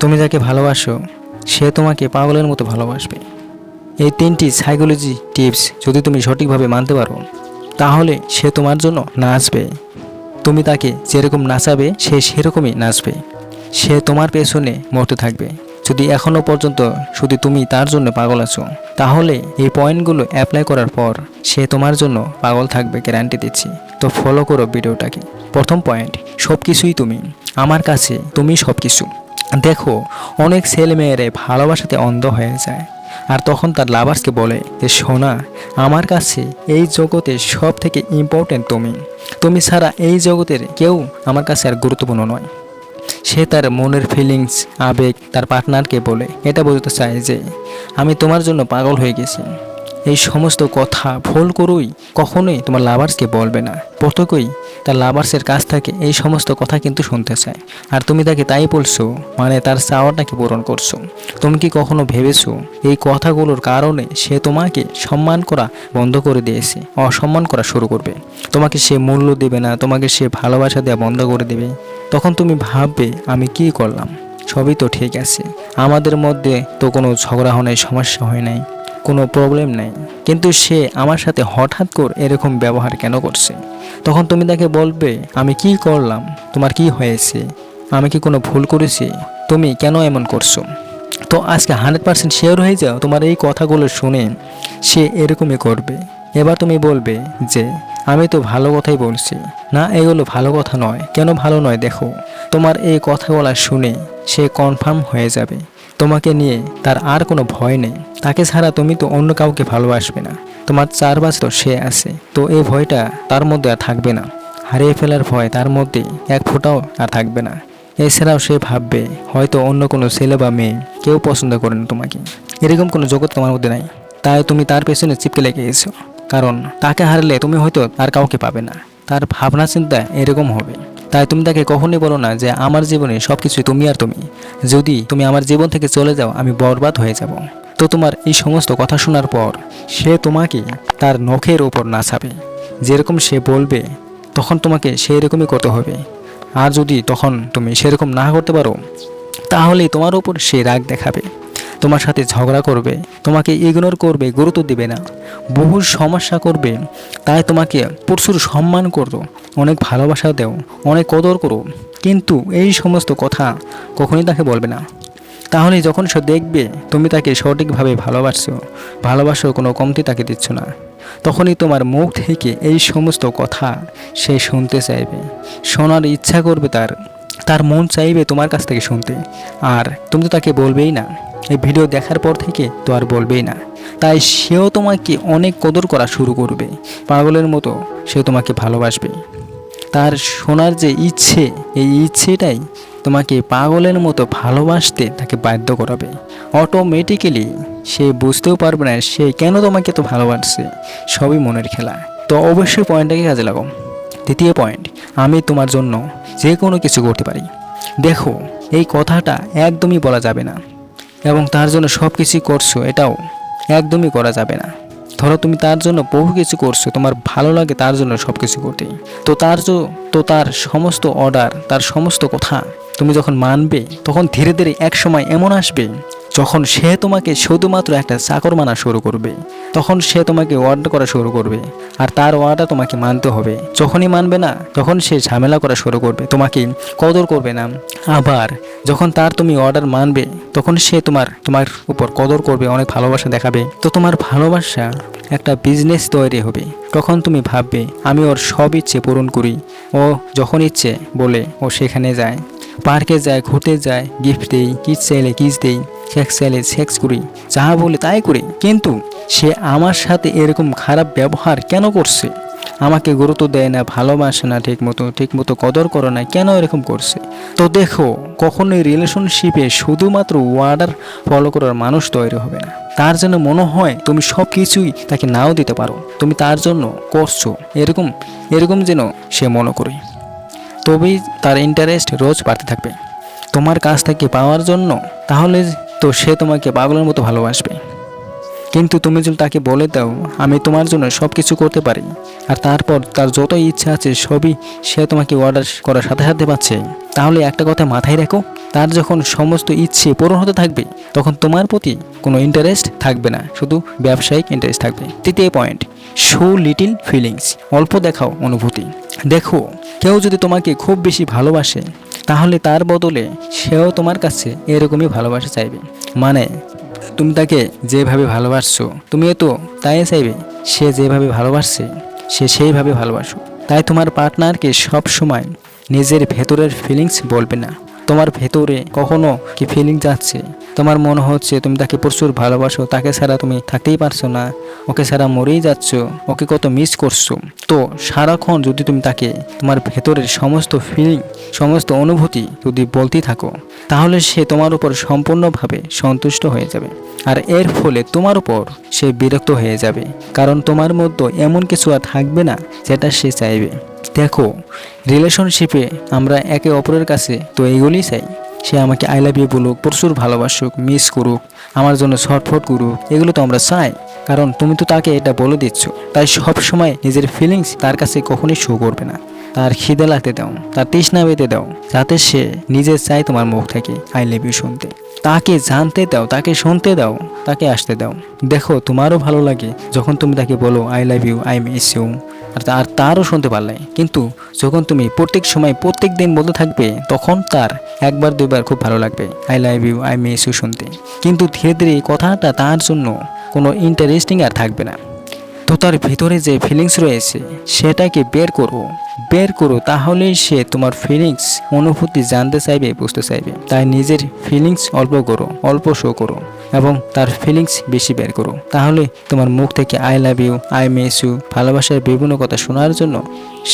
তুমি যাকে ভালোবাসো সে তোমাকে পাগলের মতো ভালোবাসবে। এই 3টি সাইকোলজি টিপস যদি তুমি সঠিকভাবে মানতে পারো তাহলে সে তোমার জন্য নাচবে। তুমি তাকে যেরকম নাচাবে সে সেরকমই নাচবে। সে তোমার পেছনে মরতে থাকবে। যদি এখনও পর্যন্ত শুধু তুমি তার জন্য পাগল আছো তাহলে এই পয়েন্টগুলো অ্যাপ্লাই করার পর সে তোমার জন্য পাগল থাকবে, গ্যারান্টি দিচ্ছি। তো ফলো করো ভিডিওটাকে। প্রথম পয়েন্ট, সব কিছুই তুমি। আমার কাছে তুমি সব কিছু। দেখো, অনেক ছেলে মেয়েরা ভালোবাসাতে অন্ধ হয়ে যায় আর তখন তার লাভার্সকে বলে যে সোনা, আমার কাছে এই জগতে সব থেকে ইম্পর্টেন্ট তুমি। তুমি ছাড়া এই জগতের কেউ আমার কাছে আর গুরুত্বপূর্ণ নয়। সে তার মনের ফিলিংস, আবেগ তার পার্টনারকে বলে এটা বোঝাতে চায় যে আমি তোমার জন্য পাগল হয়ে গেছি। এই সমস্ত কথা ভুল করেই কখনোই তোমার লাভার্সকে বলবে না। প্রত্যেকেই তার লাভার্সের কাছ থেকে এই সমস্ত কথা কিন্তু শুনতে চায়, আর তুমি তাকে তাই বলছো, মানে তার চাওয়াটাকে পূরণ করছো। তুমি কি কখনো ভেবেছো এই কথাগুলোর কারণে সে তোমাকে সম্মান করা বন্ধ করে দিয়েছে, অসম্মান করা শুরু করবে? তোমাকে সে মূল্য দেবে না, তোমাকে সে ভালোবাসা দেওয়া বন্ধ করে দেবে। তখন তুমি ভাববে আমি কি করলাম, সবই তো ঠিক আছে, আমাদের মধ্যে তো কোনো ঝগড়া হয় নাই, সমস্যা হয় নাই, কোনো প্রবলেম নাই, কিন্তু সে আমার সাথে হঠাৎ করে এরকম ব্যবহার কেন করছে? তখন তুমি তাকে বলবে আমি কি করলাম, তোমার কি হয়েছে, আমি কি কোনো ভুল করেছি, তুমি কেন এমন করছো? তো আজকে 100% শিওর হয়ে যাও তোমার এই কথাগুলো শুনে সে এরকমই করবে। এবার তুমি বলবে যে আমি তো ভালো কথাই বলছি না, এগুলো ভালো কথা নয়। কেন ভালো নয়? দেখো, তোমার এই কথাগুলো শুনে সে কনফার্ম হয়ে যাবে তোমাকে নিয়ে, তার আর কোনো ভয় নেই। তাকে ছাড়া তুমি তো অন্য কাউকে ভালোবাসবে না, তোমার চারপাশে তো সে আছে। তো এই ভয়টা তার মধ্যে আর থাকবে না, হারিয়ে ফেলার ভয় তার মধ্যে এক ফোঁটাও আর থাকবে না। এছাড়াও সে ভাববে হয়তো অন্য কোনো ছেলে বা মেয়ে কেউ পছন্দ করে না তোমাকে, এরকম কোনো জগৎ তোমার মধ্যে নাই। তাই তুমি তার পেছনে চিপকে লেগে গেছো, কারণ তাকে হারলে তুমি হয়তো আর কাউকে পাবে না। তার ভাবনা চিন্তা এরকম হবে। তাই তুমি তাকে কখনোই বলো না যে আমার জীবনে সব কিছু তুমি আর তুমি, যদি তুমি আমার জীবন থেকে চলে যাও আমি বরবাদ হয়ে যাব। তো তোমার এই সমস্ত কথা শোনার পর সে তোমাকে তার নখের ওপর নাচাবে। যেরকম সে বলবে তখন তোমাকে সেই রকমই করতে হবে। আর যদি তখন তুমি সেরকম না করতে পারো তাহলে তোমার উপর সে রাগ দেখাবে, তোমার সাথে ঝগড়া করবে, তোমাকে ইগনোর করবে, গুরুত্ব দিবে না, বহু সমস্যা করবে। তাই তোমাকে প্রচুর সম্মান করো, অনেক ভালোবাসা দেও, অনেক কদর করো, কিন্তু এই সমস্ত কথা কখনোই তাকে বলবে না। তাহলে যখন সে দেখবে তুমি তাকে সঠিকভাবে ভালোবাসো, কোনো কমতি তাকে দিচ্ছ না, তখনই তোমার মুখ থেকে এই সমস্ত কথা সে শুনতে চাইবে, শোনার ইচ্ছা করবে, তার মন চাইবে তোমার কাছ থেকে শুনতে। আর তুমি তো তাকে বলবেই না, এই ভিডিও দেখার পর থেকে তো আর বলবেই না। তাই সেও তোমাকে অনেক কদর করা শুরু করবে, পাগলের মতো সে তোমাকে ভালোবাসবে। তার শোনার যে ইচ্ছে, এই ইচ্ছেটাই তোমাকে পাগলের মতো ভালোবাসতে তাকে বাধ্য করাবে। অটোমেটিক্যালি সে বুঝতেও পারবে না সে কেন তোমাকে তো ভালোবাসছে, সবই মনের খেলা। তো অবশ্যই পয়েন্টটাকে কাজে লাগাও। দ্বিতীয় পয়েন্ট, আমি তোমার জন্য যে কোনো কিছু করতে পারি। দেখো, এই কথাটা একদমই বলা যাবে না, এবং তার জন্য সব কিছুই করছো এটাও একদমই করা যাবে না। ধরো তুমি তার জন্য বহু কিছু করছো, তোমার ভালো লাগে তার জন্য সব কিছু করতে, তো তার সমস্ত অর্ডার, তার সমস্ত কথা তুমি যখন মানবে তখন ধীরে ধীরে এক সময় এমন আসবে যখন সে তোমাকে শুধুমাত্র একটা চাকর মানা শুরু করবে, তখন সে তোমাকে অর্ডার করা শুরু করবে, আর তার অর্ডার তোমাকে মানতে হবে। যখনই মানবে না তখন সে ঝামেলা করা শুরু করবে, তোমাকে কদর করবে না। আবার যখন তুমি অর্ডার মানবে তখন সে তোমার উপর কদর করবে, অনেক ভালোবাসা দেখাবে। তো তোমার ভালোবাসা একটা বিজনেস তৈরি হবে। তখন তুমি ভাববে আমি ওর সব ইচ্ছে পূরণ করি, ও যখন ইচ্ছে বলে ও সেখানে যায়, পার্কে যায়, ঘুরতে যায়, গিফট দেই, কিস চাইলে কিস দেই, সেক্স চাইলে সেক্স করি, যা বলে তাই করি। কিন্তু সে আমার সাথে এরকম খারাপ ব্যবহার কেন করছে? আমাকে গুরুত্ব দেয় না, ভালোবাসে না, ঠিক মতো কদর করে না, কেন এরকম করছে? তো দেখো, কখনোই রিলেশনশিপে শুধুমাত্র ওয়ার্ডার ফলো করার মানুষ তৈরি হবে না। তার জন্য মনে হয় তুমি সব কিছুই তাকে নাও দিতে পারো, তুমি তার জন্য করছো এরকম যেন সে মনে করে। তবেই তার ইন্টারেস্ট রোজ বাড়তে থাকবে তোমার কাছ থেকে পাওয়ার জন্য। তাহলে তো সে তোমাকে পাগলের মতো ভালোবাসবে। কিন্তু তুমি যদি তাকে বলে দাও আমি তোমার জন্য সব কিছু করতে পারি, আর তারপর তার যত ইচ্ছা আছে সবই সে তোমাকে অর্ডার করার সাথে সাথে পাচ্ছে, তাহলে একটা কথা মাথায় রাখো, তার যখন সমস্ত ইচ্ছে পূরণ হতে থাকবে তখন তোমার প্রতি কোনো ইন্টারেস্ট থাকবে না, শুধু ব্যবসায়িক ইন্টারেস্ট থাকবে। তৃতীয় পয়েন্ট, শো লিটিল ফিলিংস, অল্প দেখাও অনুভূতি। দেখো, কেউ যদি তোমাকে খুব বেশি ভালোবাসে তাহলে তার বদলে সেও তোমার কাছে এরকমই ভালোবাসা চাইবে। মানে তুমি তাকে যেভাবে ভালোবাসছো তুমিও তো তাই চাইবে সে যেভাবে ভালোবাসছে সে সেইভাবে ভালোবাসো। তাই তোমার পার্টনারকে সব সময় নিজের ভেতরের ফিলিংস বলবে না। তোমার ভেতরে কখনো কি ফিলিং যাচ্ছে, তোমার মনে হচ্ছে তুমি তাকে প্রচুর ভালোবাসো, তাকে ছাড়া তুমি থাকতেই পারছো না, ওকে ছাড়া মরেই যাচ্ছ, ওকে কত মিস করছো, তো সারাক্ষণ যদি তুমি তাকে তোমার ভেতরের সমস্ত ফিলিং সমস্ত অনুভূতি যদি বলতেই থাকো তাহলে সে তোমার উপর সম্পূর্ণভাবে সন্তুষ্ট হয়ে যাবে। আর এর ফলে তোমার উপর সে বিরক্ত হয়ে যাবে, কারণ তোমার মধ্যে এমন কিছু আর থাকবে না যেটা সে চাইবে। দেখো, রিলেশনশিপে আমরা একে অপরের কাছে তো এইগুলোই চাই, সে আমাকে আই লাভ ইউ বলুক, প্রচুর ভালোবাসুক, মিস করুক, আমার জন্য ছটফট করুক, এগুলো তো আমরা চাই, কারণ তুমি তো তাকে এটা বলে দিচ্ছ। তাই সব সময় নিজের ফিলিংস তার কাছে কখনোই শো করবে না। তার খিদে লাগতে দাও, তার তৃষ্ণা পেতে দাও, যাতে সে নিজে চায় তোমার মুখ থেকে আই লাভ ইউ শুনতে। তাকে জানতে দাও, তাকে শুনতে দাও, তাকে আসতে দাও। দেখো, তোমারও ভালো লাগে যখন তুমি তাকে বলো I love you, I miss you, আর তারও শুনতে পারলে। কিন্তু যখন তুমি প্রত্যেক সময় প্রত্যেক দিন বলতে থাকবে তখন তার একবার দুইবার খুব ভালো লাগবে I love you, I miss you শুনতে, কিন্তু ধীরে ধীরে কথাটা তার জন্য কোনো ইন্টারেস্টিং আর থাকবে না। তো তার ভিতরে যে ফিলিংস রয়েছে সেটাকে বের করো, তাহলেই সে তোমার ফিলিংস অনুভূতি জানতে চাইবে, বুঝতে চাইবে। তাই নিজের ফিলিংস অল্প করো, অল্প শো করো এবং তার ফিলিংস বেশি বের করো, তাহলে তোমার মুখ থেকে I love you, I miss you, ভালোবাসার বিভিন্ন কথা শোনার জন্য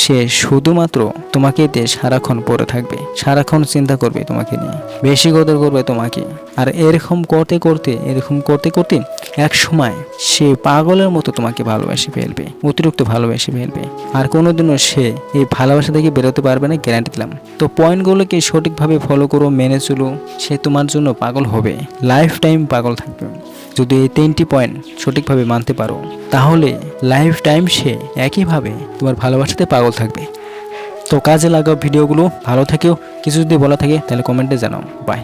সে শুধুমাত্র তোমাকে দিয়ে সারাক্ষণ পড়ে থাকবে, সারাক্ষণ চিন্তা করবে তোমাকে নিয়ে, বেশি কদর করবে তোমাকে। আর এরকম করতে করতে এক সময় সে পাগলের মতো তোমাকে ভালোবেসে ফেলবে, অতিরিক্ত ভালোবেসে ফেলবে, আর কোনোদিনও সে এই ভালোবাসা থেকে বেরোতে পারবে না, গ্যারান্টি দিলাম। তো পয়েন্টগুলোকে সঠিকভাবে ফলো করো, মেনে চলো, সে তোমার জন্য পাগল হবে, লাইফ টাইম পাগল থাকবে। যদি এই 3টি পয়েন্ট সঠিকভাবে মানতে পারো তাহলে লাইফ টাইম সে একইভাবে তোমার ভালোবাসাতে পাগল থাকবে। তো কাজে লাগাও ভিডিওগুলো, ভালো থেকেও। কিছু যদি বলা থাকে তাহলে কমেন্টে জানাও। বাই।